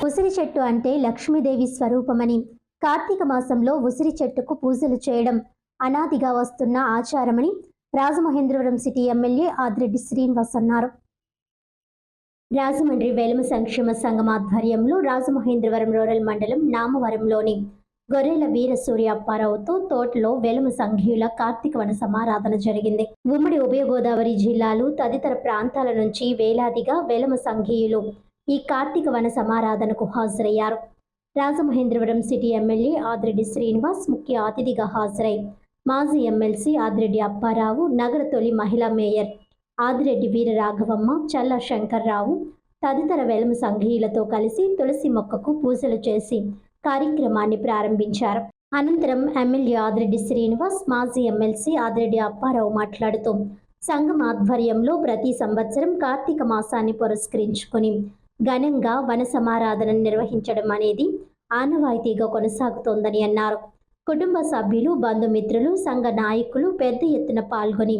ఉసిరి చెట్టు అంటే లక్ష్మీదేవి స్వరూపమని, కార్తీక మాసంలో ఉసిరి చెట్టుకు పూజలు చేయడం అనాదిగా వస్తున్న ఆచారమని రాజమహేంద్రవరం సిటీ ఎమ్మెల్యే ఆదిరెడ్డి శ్రీనివాస్ అన్నారు. రాజమండ్రి వేలమ సంక్షేమ సంఘం ఆధ్వర్యంలో రాజమహేంద్రవరం రూరల్ మండలం నామవరంలోని గొర్రెల వీర సూర్య అప్పారావుతో తోటలో వేలమ సంఘీయుల కార్తీక వన సమారాధన జరిగింది. ఉమ్మడి ఉభయ గోదావరి జిల్లాలు తదితర ప్రాంతాల నుంచి వేలాదిగా వేలమ సంఘీయులు ఈ కార్తీక వన సమారాధనకు హాజరయ్యారు. రాజమహేంద్రవరం సిటీ ఎమ్మెల్యే ఆదిరెడ్డి శ్రీనివాస్ ముఖ్య అతిథిగా హాజరై మాజీ ఎమ్మెల్సీ ఆదిరెడ్డి అప్పారావు, నగర తొలి మహిళా మేయర్ ఆదిరెడ్డి వీర రాఘవమ్మ, చల్ల శంకర్రావు తదితర వేలమ సంఘీయులతో కలిసి తులసి మొక్కకు పూజలు చేసి కార్యక్రమాన్ని ప్రారంభించారు. అనంతరం ఎమ్మెల్యే ఆదిరెడ్డి శ్రీనివాస్, మాజీ ఎమ్మెల్సీ ఆదిరెడ్డి అప్పారావు మాట్లాడుతూ సంఘం ఆధ్వర్యంలో ప్రతి సంవత్సరం కార్తీక మాసాన్ని పురస్కరించుకుని ఘనంగా వన సమారాధనను నిర్వహించడం అనేది ఆనవాయితీగా కొనసాగుతోందని అన్నారు. కుటుంబ సభ్యులు, బంధుమిత్రులు, సంఘ నాయకులు పెద్ద ఎత్తున పాల్గొని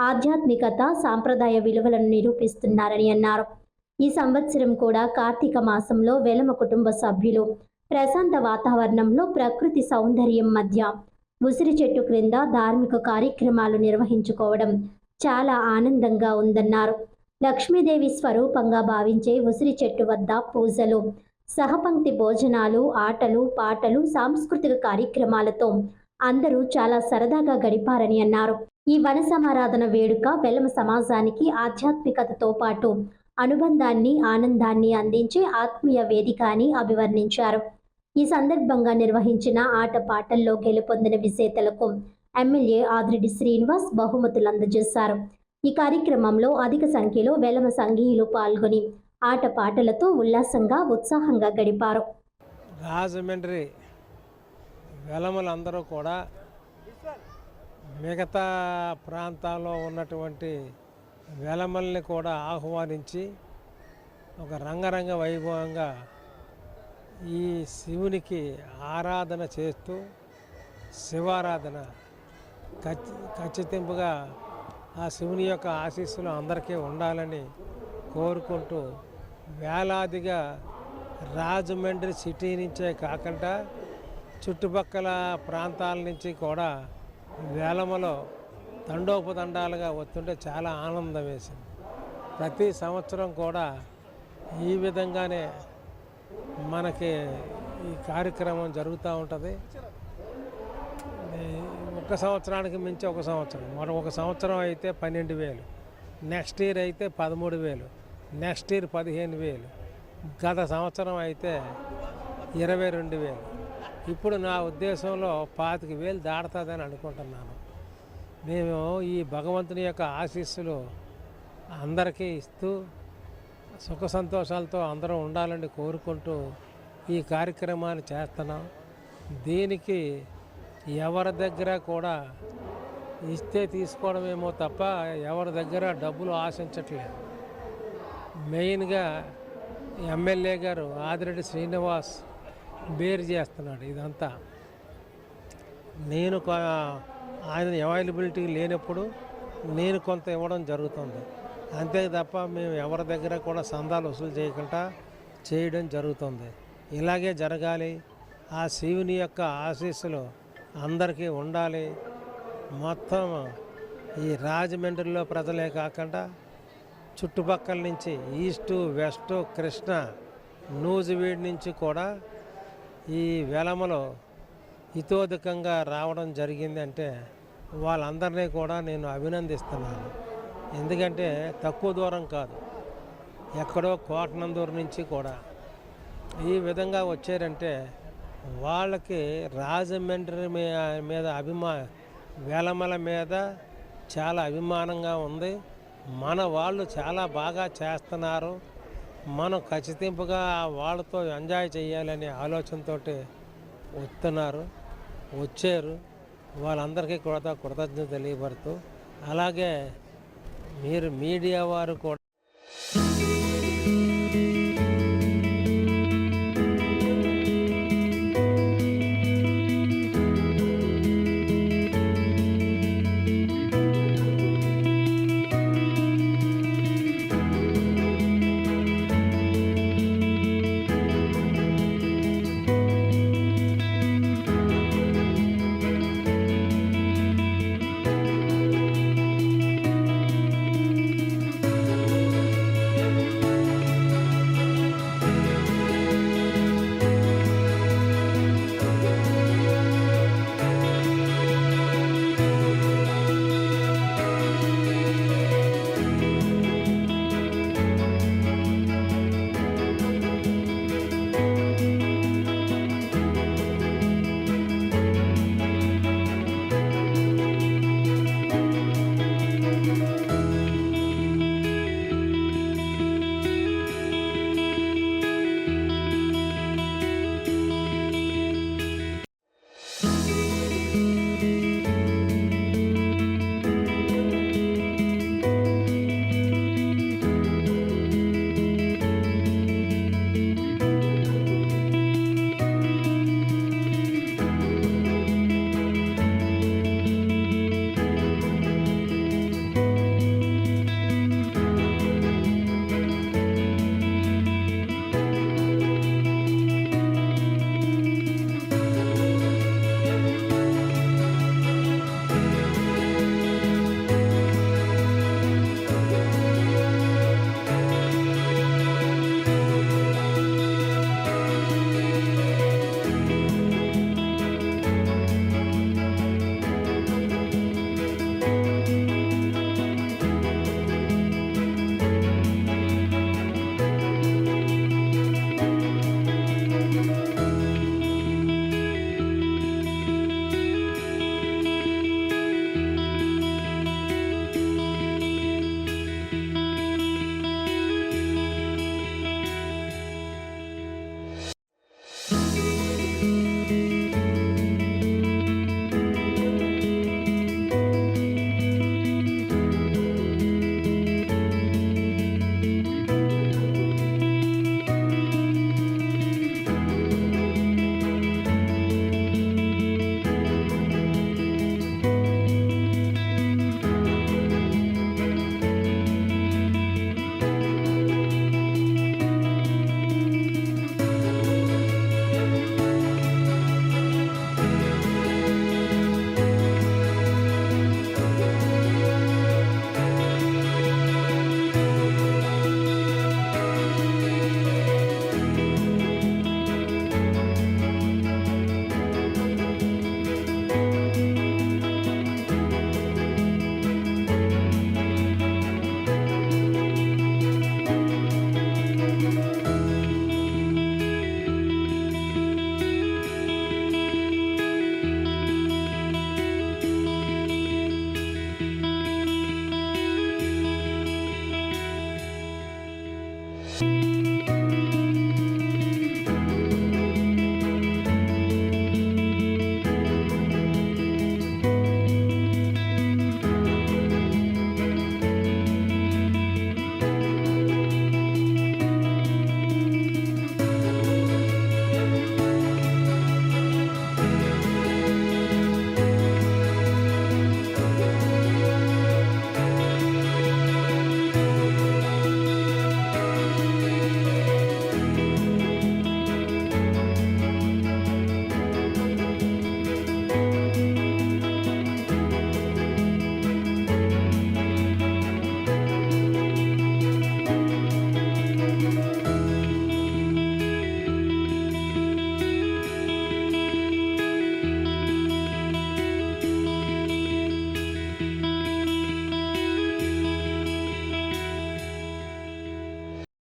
ఆధ్యాత్మికత, సాంప్రదాయ విలువలను నిరూపిస్తున్నారని అన్నారు. ఈ సంవత్సరం కూడా కార్తీక మాసంలో వేలమ కుటుంబ సభ్యులు ప్రశాంత వాతావరణంలో ప్రకృతి సౌందర్యం మధ్య ఉసిరి చెట్టు క్రింద ధార్మిక కార్యక్రమాలు నిర్వహించుకోవడం చాలా ఆనందంగా ఉందన్నారు. లక్ష్మీదేవి స్వరూపంగా భావించే ఉసిరి చెట్టు వద్ద పూజలు, సహపంక్తి భోజనాలు, ఆటలు, పాటలు, సాంస్కృతిక కార్యక్రమాలతో అందరూ చాలా సరదాగా గడిపారని అన్నారు. ఈ వన సమారాధన వేడుక వేలమ సమాజానికి ఆధ్యాత్మికతతో పాటు అనుబంధాన్ని, ఆనందాన్ని అందించే ఆత్మీయ వేదిక అని అభివర్ణించారు. ఈ సందర్భంగా నిర్వహించిన ఆట పాటల్లో గెలుపొందిన విజేతలకు ఎమ్మెల్యే ఆదిరెడ్డి శ్రీనివాస్ బహుమతులు అందజేశారు. ఈ కార్యక్రమంలో అధిక సంఖ్యలో వేలమ సంఘీయులు పాల్గొని ఆట పాటలతో ఉల్లాసంగా, ఉత్సాహంగా గడిపారు. రాజమండ్రి వేలమలందరూ కూడా మిగతా ప్రాంతాల్లో ఉన్నటువంటి వేలమల్ని కూడా ఆహ్వానించి ఒక రంగరంగ వైభవంగా ఈ శివునికి ఆరాధన చేస్తూ శివారాధన ఖచ్చితంగా ఆ శివుని యొక్క ఆశీస్సులు అందరికీ ఉండాలని కోరుకుంటూ వేలాదిగా రాజమండ్రి సిటీ నుంచే కాకుండా చుట్టుపక్కల ప్రాంతాల నుంచి కూడా వేలమలో తండోపతండాలుగా వస్తుంటే చాలా ఆనందం వేసింది. ప్రతి సంవత్సరం కూడా ఈ విధంగానే మనకి ఈ కార్యక్రమం జరుగుతూ ఉంటుంది. ఒక సంవత్సరానికి మించి ఒక సంవత్సరం, మరొక సంవత్సరం అయితే 12,000, నెక్స్ట్ ఇయర్ అయితే 13,000, నెక్స్ట్ ఇయర్ 15,000, గత సంవత్సరం అయితే 22,000. ఇప్పుడు నా ఉద్దేశంలో 25,000 దాటుతుందని అనుకుంటున్నాను. మేము ఈ భగవంతుని యొక్క ఆశీస్సులు అందరికీ ఇస్తూ సుఖ సంతోషాలతో అందరం ఉండాలని కోరుకుంటూ ఈ కార్యక్రమాన్ని చేస్తున్నాం. దీనికి ఎవరి దగ్గర కూడా ఇస్తే తీసుకోవడమేమో తప్ప ఎవరి దగ్గర డబ్బులు ఆశించట్లేదు. మెయిన్గా ఎమ్మెల్యే గారు ఆదిరెడ్డి శ్రీనివాస్ బేర్ చేస్తున్నాడు ఇదంతా. నేను ఆయన అవైలబిలిటీ లేనప్పుడు నేను కొంత ఇవ్వడం జరుగుతుంది, అంతే తప్ప మేము ఎవరి దగ్గర కూడా సందాలు వసూలు చేయకుండా చేయడం జరుగుతుంది. ఇలాగే జరగాలి. ఆ శివుని యొక్క ఆశీస్సులు అందరికీ ఉండాలి. మొత్తం ఈ రాజమండ్రిలో ప్రజలే కాకుండా చుట్టుపక్కల నుంచి ఈస్టు, వెస్టు, కృష్ణ, నూజివీడ్ నుంచి కూడా ఈ వేలమలో హితోధికంగా రావడం జరిగింది. అంటే వాళ్ళందరినీ కూడా నేను అభినందిస్తున్నాను. ఎందుకంటే తక్కువ దూరం కాదు, ఎక్కడో కోటనందూరు నుంచి కూడా ఈ విధంగా వచ్చారంటే వాళ్ళకి రాజమండ్రి మీద వేలమల మీద చాలా అభిమానంగా ఉంది. మన వాళ్ళు చాలా బాగా చేస్తున్నారు, మనం ఖచ్చితంగా వాళ్ళతో ఎంజాయ్ చేయాలనే ఆలోచనతో వచ్చారు. వాళ్ళందరికీ కూడా కృతజ్ఞత తెలియబడుతూ, అలాగే మీరు మీడియా వారు కూడా